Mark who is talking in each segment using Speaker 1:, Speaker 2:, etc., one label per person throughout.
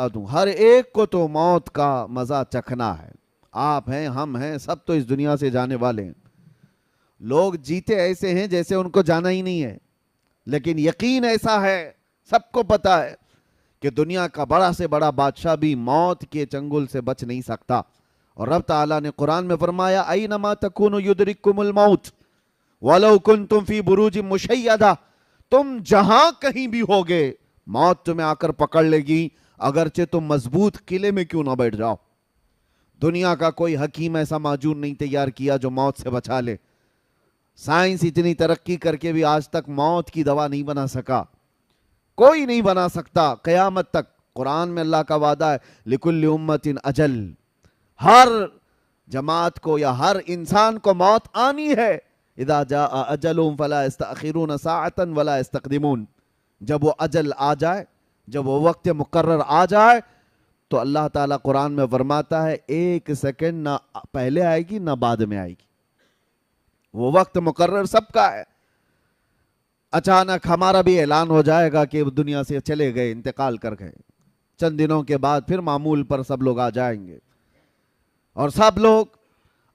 Speaker 1: دوں ہر ایک کو تو موت کا مزہ چکھنا ہے. آپ ہیں، ہم ہیں، سب تو اس دنیا سے جانے والے ہیں. لوگ جیتے ایسے ہیں جیسے ان کو جانا ہی نہیں ہے، لیکن یقین ایسا ہے، سب کو پتا ہے کہ دنیا کا بڑا سے بڑا بادشاہ بھی موت کے چنگل سے بچ نہیں سکتا. اور رب تعالیٰ نے قرآن میں فرمایا اینما تکونوا یدرککم الموت ولو کنتم فی بروج مشیدہ، تم جہاں کہیں بھی ہوگے موت تمہیں آ کر پکڑ لے گی، اگرچہ تم مضبوط قلعے میں کیوں نہ بیٹھ جاؤ. دنیا کا کوئی حکیم ایسا معجون نہیں تیار کیا جو موت سے بچا لے. سائنس اتنی ترقی کر کے بھی آج تک موت کی دوا نہیں بنا سکا، کوئی نہیں بنا سکتا قیامت تک. قرآن میں اللہ کا وعدہ ہے لِكُلِّ أُمَّةٍ أَجَلٌ، ہر جماعت کو یا ہر انسان کو موت آنی ہے. اذا جاء اجلهم فلا يستأخرون ساعة ولا يستقدمون، جب وہ اجل آ جائے، جب وہ وقت مقرر آ جائے تو اللہ تعالیٰ قرآن میں فرماتا ہے ایک سیکنڈ نہ پہلے آئے گی نہ بعد میں آئے گی. وہ وقت مقرر سب کا ہے. اچانک ہمارا بھی اعلان ہو جائے گا کہ دنیا سے چلے گئے، انتقال کر گئے، چند دنوں کے بعد پھر معمول پر سب لوگ آ جائیں گے، اور سب لوگ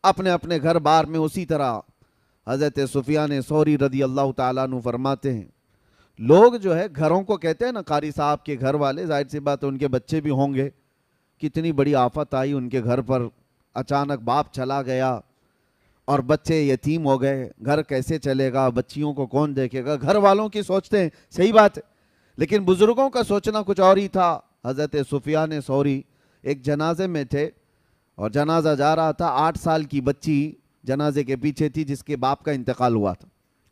Speaker 1: اپنے اپنے گھر بار میں اسی طرح. حضرت سفیان ثوری رضی اللہ تعالیٰ عنہ فرماتے ہیں لوگ جو ہے گھروں کو کہتے ہیں نا، قاری صاحب کے گھر والے، ظاہر سی بات ہے ان کے بچے بھی ہوں گے. کتنی بڑی آفت آئی ان کے گھر پر، اچانک باپ چلا گیا اور بچے یتیم ہو گئے، گھر کیسے چلے گا، بچیوں کو کون دیکھے گا. گھر والوں کی سوچتے ہیں، صحیح بات ہے، لیکن بزرگوں کا سوچنا کچھ اور ہی تھا. حضرت سفیان ثوری ایک جنازے میں تھے اور جنازہ جا رہا تھا. 8 سال کی بچی جنازے کے پیچھے تھی جس کے باپ کا انتقال ہوا تھا.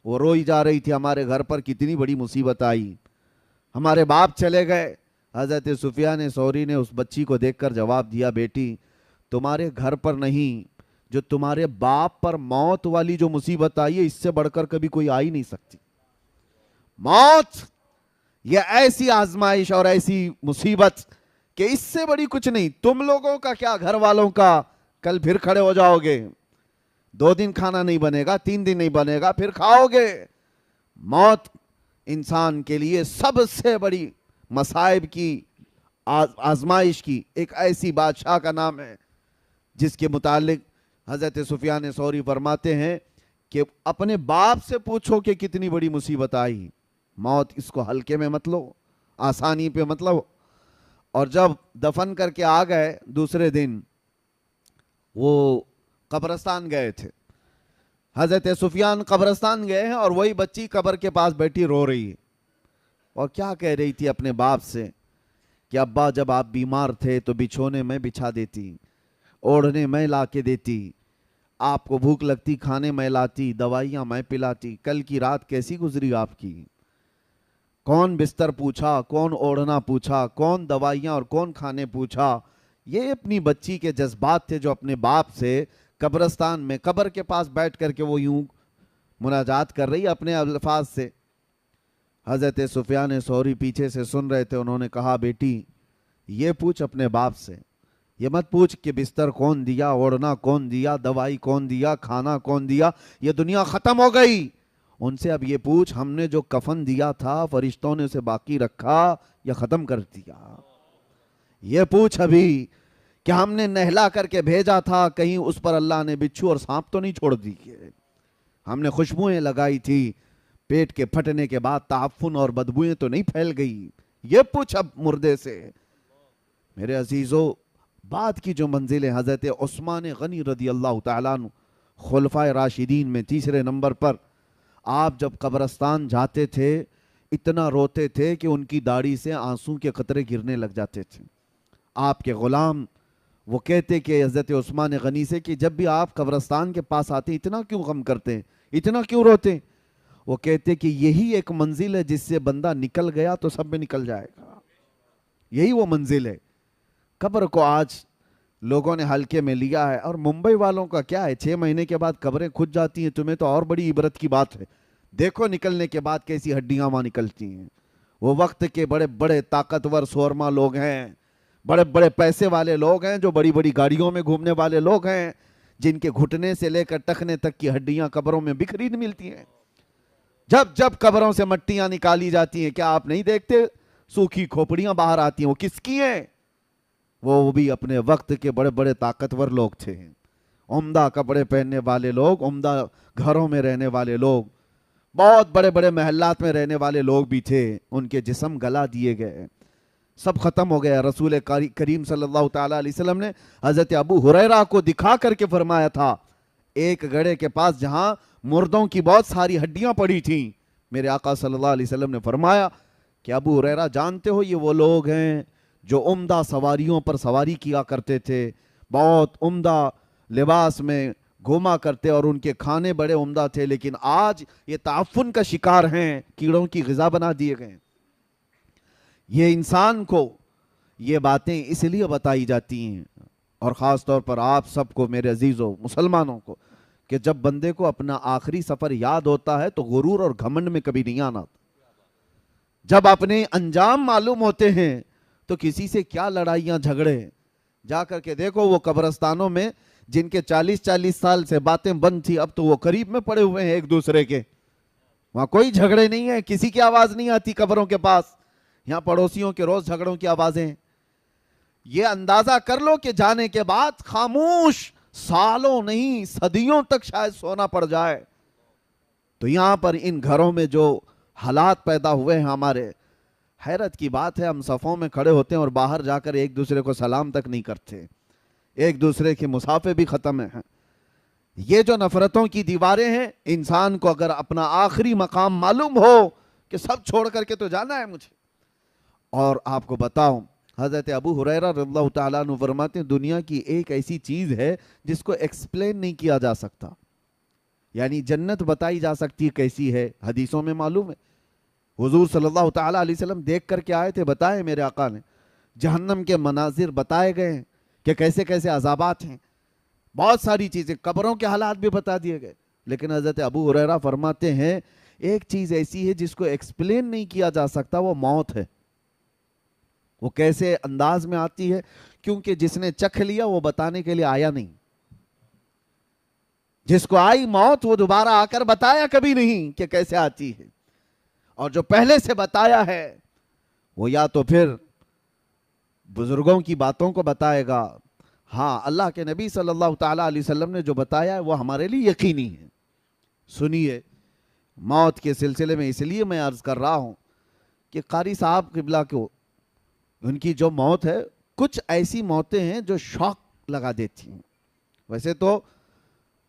Speaker 1: وہ روئی جا رہی تھی ہمارے گھر پر کتنی بڑی مصیبت آئی، ہمارے باپ چلے گئے. حضرت سفیان ثوری نے اس بچی کو دیکھ کر جواب دیا بیٹی تمہارے گھر پر نہیں، جو تمہارے باپ پر موت والی جو مصیبت آئی ہے اس سے بڑھ کر کبھی کوئی آئی نہیں سکتی. موت یہ ایسی آزمائش اور ایسی مصیبت کہ اس سے بڑی کچھ نہیں. تم لوگوں کا کیا، گھر والوں کا، کل پھر کھڑے ہو جاؤ گے، 2 دن کھانا نہیں بنے گا، 3 دن نہیں بنے گا، پھر کھاؤ گے. موت انسان کے لیے سب سے بڑی مصائب کی، آزمائش کی ایک ایسی بادشاہ کا نام ہے جس کے متعلق حضرت سفیان ثوری فرماتے ہیں کہ اپنے باپ سے پوچھو کہ کتنی بڑی مصیبت آئی. موت اس کو ہلکے میں مت لو، آسانی پہ مت لو. اور جب دفن کر کے آ گئے دوسرے دن وہ قبرستان گئے تھے، حضرت سفیان قبرستان گئے ہیں اور وہی بچی قبر کے پاس بیٹھی رو رہی ہے اور کیا کہہ رہی تھی اپنے باپ سے کہ ابا جب آپ بیمار تھے تو بچھونے میں بچھا دیتی، اوڑھنے میں لا کے دیتی، آپ کو بھوک لگتی کھانے میں لاتی، دوائیاں میں پلاتی. کل کی رات کیسی گزری آپ کی؟ کون بستر پوچھا، کون اوڑھنا پوچھا، کون دوائیاں اور کون کھانے پوچھا. یہ اپنی بچی کے جذبات تھے جو اپنے باپ سے قبرستان میں قبر کے پاس بیٹھ کر کے وہ یوں مناجات کر رہی اپنے الفاظ سے. حضرت سفیان ثوری پیچھے سے سن رہے تھے. انہوں نے کہا بیٹی یہ پوچھ اپنے باپ سے، یہ مت پوچھ کہ بستر کون دیا، اوڑھنا کون دیا، دوائی کون دیا، کھانا کون دیا. یہ دنیا ختم ہو گئی. ان سے اب یہ پوچھ ہم نے جو کفن دیا تھا فرشتوں نے اسے باقی رکھا یا ختم کر دیا. یہ پوچھ ابھی کہ ہم نے نہلا کر کے بھیجا تھا، کہیں اس پر اللہ نے بچھو اور سانپ تو نہیں چھوڑ دی. ہم نے خوشبوئیں لگائی تھی، پیٹ کے پھٹنے کے بعد تعفن اور بدبوئیں تو نہیں پھیل گئی. یہ پوچھ اب مردے سے. میرے عزیزو، بعد کی جو منزلیں حضرت عثمان غنی رضی اللہ تعالیٰ عنہ خلفائے راشدین میں تیسرے نمبر پر، آپ جب قبرستان جاتے تھے اتنا روتے تھے کہ ان کی داڑھی سے آنسوں کے قطرے گرنے لگ جاتے تھے. آپ کے غلام وہ کہتے کہ حضرت عثمان غنی سے کہ جب بھی آپ قبرستان کے پاس آتے اتنا کیوں غم کرتے ہیں، اتنا کیوں روتے؟ وہ کہتے کہ یہی ایک منزل ہے جس سے بندہ نکل گیا تو سب میں نکل جائے گا. یہی وہ منزل ہے. قبر کو آج لوگوں نے ہلکے میں لیا ہے. اور ممبئی والوں کا کیا ہے، 6 مہینے کے بعد قبریں کھج جاتی ہیں. تمہیں تو اور بڑی عبرت کی بات ہے. دیکھو نکلنے کے بعد کیسی ہڈیاں وہاں نکلتی ہیں. وہ وقت کے بڑے بڑے طاقتور سورما لوگ ہیں، بڑے بڑے پیسے والے لوگ ہیں، جو بڑی بڑی گاڑیوں میں گھومنے والے لوگ ہیں، جن کے گھٹنے سے لے کر ٹخنے تک کی ہڈیاں قبروں میں بکھری ملتی ہیں. جب جب قبروں سے مٹیاں نکالی جاتی ہیں کیا آپ نہیں دیکھتے سوکھی کھوپڑیاں باہر آتی ہیں؟ وہ کس کی ہیں؟ وہ بھی اپنے وقت کے بڑے بڑے طاقتور لوگ تھے، عمدہ کپڑے پہننے والے لوگ، عمدہ گھروں میں رہنے والے لوگ، بہت بڑے بڑے محلات میں رہنے والے لوگ بھی تھے۔ ان کے جسم گلا دیے گئے، سب ختم ہو گیا۔ رسول کریم صلی اللہ تعالیٰ علیہ وسلم نے حضرت ابو ہریرہ کو دکھا کر کے فرمایا تھا، ایک گڑھے کے پاس جہاں مردوں کی بہت ساری ہڈیاں پڑی تھیں، میرے آقا صلی اللہ علیہ وسلم نے فرمایا کہ ابو ہریرہ جانتے ہو یہ وہ لوگ ہیں جو عمدہ سواریوں پر سواری کیا کرتے تھے، بہت عمدہ لباس میں گھوما کرتے، اور ان کے کھانے بڑے عمدہ تھے، لیکن آج یہ تعفن کا شکار ہیں، کیڑوں کی غذا بنا دیے گئے۔ یہ انسان کو یہ باتیں اس لیے بتائی جاتی ہیں، اور خاص طور پر آپ سب کو، میرے عزیزوں مسلمانوں کو، کہ جب بندے کو اپنا آخری سفر یاد ہوتا ہے تو غرور اور گھمنڈ میں کبھی نہیں آنا۔ جب اپنے انجام معلوم ہوتے ہیں تو کسی سے کیا لڑائیاں جھگڑے، جا کر کے دیکھو وہ قبرستانوں میں جن کے 40 سال سے باتیں بند تھی، اب تو وہ قریب میں پڑے ہوئے ہیں ایک دوسرے کے، وہاں کوئی جھگڑے نہیں ہیں، کسی کی آواز نہیں آتی قبروں کے پاس، یہاں پڑوسیوں کے روز جھگڑوں کی آوازیں۔ یہ اندازہ کر لو کہ جانے کے بعد خاموش سالوں نہیں صدیوں تک شاید سونا پڑ جائے۔ تو یہاں پر ان گھروں میں جو حالات پیدا ہوئے ہیں ہمارے، حیرت کی بات ہے، ہم صفوں میں کھڑے ہوتے ہیں اور باہر جا کر ایک دوسرے کو سلام تک نہیں کرتے، ایک دوسرے کے مصافحے بھی ختم ہیں۔ یہ جو نفرتوں کی دیواریں ہیں، انسان کو اگر اپنا آخری مقام معلوم ہو کہ سب چھوڑ کر کے تو جانا ہے مجھے۔ اور آپ کو بتاؤں، حضرت ابو ہریرہ رضی اللہ تعالیٰ عنہ فرماتے ہیں دنیا کی ایک ایسی چیز ہے جس کو ایکسپلین نہیں کیا جا سکتا، یعنی جنت بتائی جا سکتی کیسی ہے، حدیثوں میں معلوم ہے، حضور صلی اللہ تعالیٰ علیہ وسلم دیکھ کر کے آئے تھے، بتائے میرے آقا نے، جہنم کے مناظر بتائے گئے کہ کیسے کیسے عذابات ہیں، بہت ساری چیزیں، قبروں کے حالات بھی بتا دیے گئے، لیکن حضرت ابو ہریرہ فرماتے ہیں ایک چیز ایسی ہے جس کو ایکسپلین نہیں کیا جا سکتا، وہ موت ہے۔ وہ کیسے انداز میں آتی ہے؟ کیونکہ جس نے چکھ لیا وہ بتانے کے لیے آیا نہیں، جس کو آئی موت وہ دوبارہ آ کر بتایا کبھی نہیں کہ کیسے آتی ہے، اور جو پہلے سے بتایا ہے وہ یا تو پھر بزرگوں کی باتوں کو بتائے گا، ہاں اللہ کے نبی صلی اللہ تعالیٰ علیہ وسلم نے جو بتایا ہے وہ ہمارے لیے یقینی ہے۔ سنیے، موت کے سلسلے میں اس لیے میں عرض کر رہا ہوں کہ قاری صاحب قبلہ کو ان کی جو موت ہے، کچھ ایسی موتیں ہیں جو شوق لگا دیتی ہیں۔ ویسے تو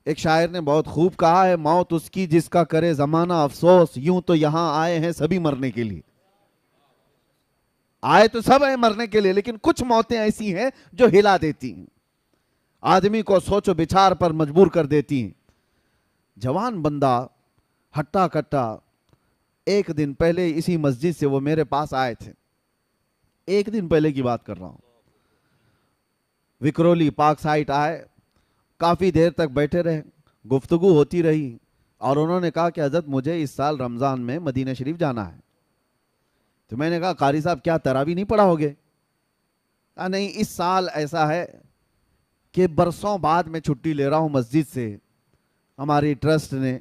Speaker 1: ایک شاعر نے بہت خوب کہا ہے، موت اس کی جس کا کرے زمانہ افسوس، یوں تو یہاں آئے ہیں سبھی مرنے کے لیے، آئے تو سب ہیں مرنے کے لیے، لیکن کچھ موتیں ایسی ہیں جو ہلا دیتی ہیں، آدمی کو سوچ و بچار پر مجبور کر دیتی ہیں۔ جوان بندہ ہٹا کٹا، ایک دن پہلے اسی مسجد سے وہ میرے پاس آئے تھے، ایک دن پہلے کی بات کر رہا ہوں، وکرولی پارک سائٹ آئے، کافی دیر تک بیٹھے رہے، گفتگو ہوتی رہی، اور انہوں نے کہا کہ حضرت مجھے اس سال رمضان میں مدینہ شریف جانا ہے۔ تو میں نے کہا قاری صاحب کیا تراویح نہیں پڑھا ہوگے؟ نہیں، اس سال ایسا ہے کہ برسوں بعد میں چھٹی لے رہا ہوں مسجد سے، ہماری ٹرسٹ نے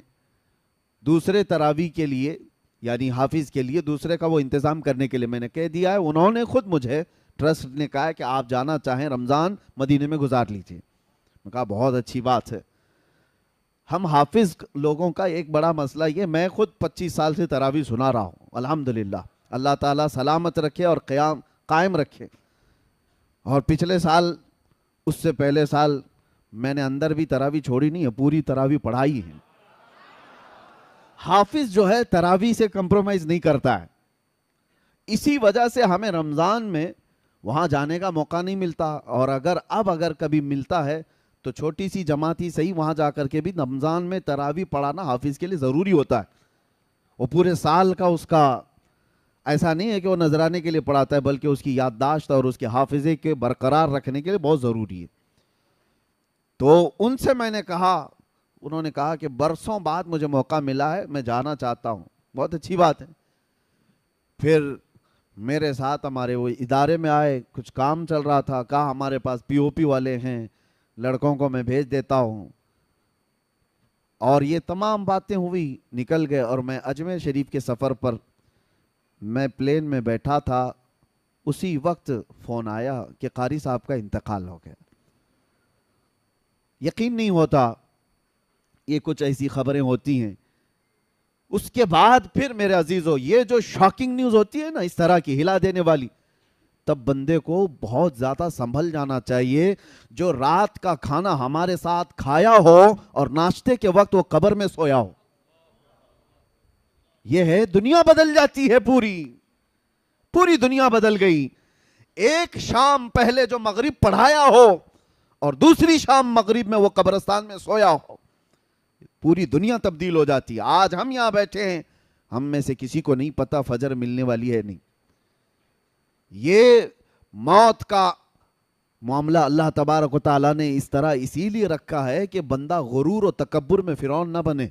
Speaker 1: دوسرے تراویح کے لیے، یعنی حافظ کے لیے دوسرے کا وہ انتظام کرنے کے لیے میں نے کہہ دیا ہے، انہوں نے خود مجھے ٹرسٹ نے کہا ہے کہ آپ جانا چاہیں رمضان مدینے میں گزار لیجئے۔ میں کہا بہت اچھی بات ہے۔ ہم حافظ لوگوں کا ایک بڑا مسئلہ یہ، میں خود 25 سال سے تراویح سنا رہا ہوں، الحمدللہ، اللہ تعالیٰ سلامت رکھے اور قائم رکھے، اور پچھلے سال، اس سے پہلے سال میں نے اندر بھی تراویح چھوڑی نہیں ہے، پوری تراویح پڑھائی ہے۔ حافظ جو ہے تراویح سے کمپرومائز نہیں کرتا ہے، اسی وجہ سے ہمیں رمضان میں وہاں جانے کا موقع نہیں ملتا، اور اگر کبھی ملتا ہے تو چھوٹی سی جماعت ہی صحیح، وہاں جا کر کے بھی رمضان میں تراویح پڑھانا حافظ کے لیے ضروری ہوتا ہے۔ وہ پورے سال کا اس کا ایسا نہیں ہے کہ وہ نذرانے کے لیے پڑھاتا ہے، بلکہ اس کی یادداشت اور اس کے حافظے کے برقرار رکھنے کے لیے بہت ضروری ہے۔ تو ان سے میں نے کہا، انہوں نے کہا کہ برسوں بعد مجھے موقع ملا ہے، میں جانا چاہتا ہوں۔ بہت اچھی بات ہے۔ پھر میرے ساتھ ہمارے وہ ادارے میں آئے، کچھ کام چل رہا تھا، کہا ہمارے پاس پی او پی والے ہیں، لڑکوں کو میں بھیج دیتا ہوں، اور یہ تمام باتیں ہوئی، نکل گئے، اور میں اجمیر شریف کے سفر پر، میں پلین میں بیٹھا تھا، اسی وقت فون آیا کہ قاری صاحب کا انتقال ہو گیا. یقین نہیں ہوتا. یہ کچھ ایسی خبریں ہوتی ہیں. اس کے بعد پھر میرے عزیزو یہ جو شاکنگ نیوز ہوتی ہے نا اس طرح کی ہلا دینے والی, تب بندے کو بہت زیادہ سنبھل جانا چاہیے. جو رات کا کھانا ہمارے ساتھ کھایا ہو اور ناشتے کے وقت وہ قبر میں سویا ہو. یہ ہے دنیا بدل جاتی ہے, پوری دنیا بدل گئی. ایک شام پہلے جو مغرب پڑھایا ہو اور دوسری شام مغرب میں وہ قبرستان میں سویا ہو, پوری دنیا تبدیل ہو جاتی ہے. آج ہم یہاں بیٹھے ہیں, ہم میں سے کسی کو نہیں پتا فجر ملنے والی ہے نہیں. یہ موت کا معاملہ اللہ تبارک و تعالیٰ نے اس طرح اسی لیے رکھا ہے کہ بندہ غرور و تکبر میں فرعون نہ بنے.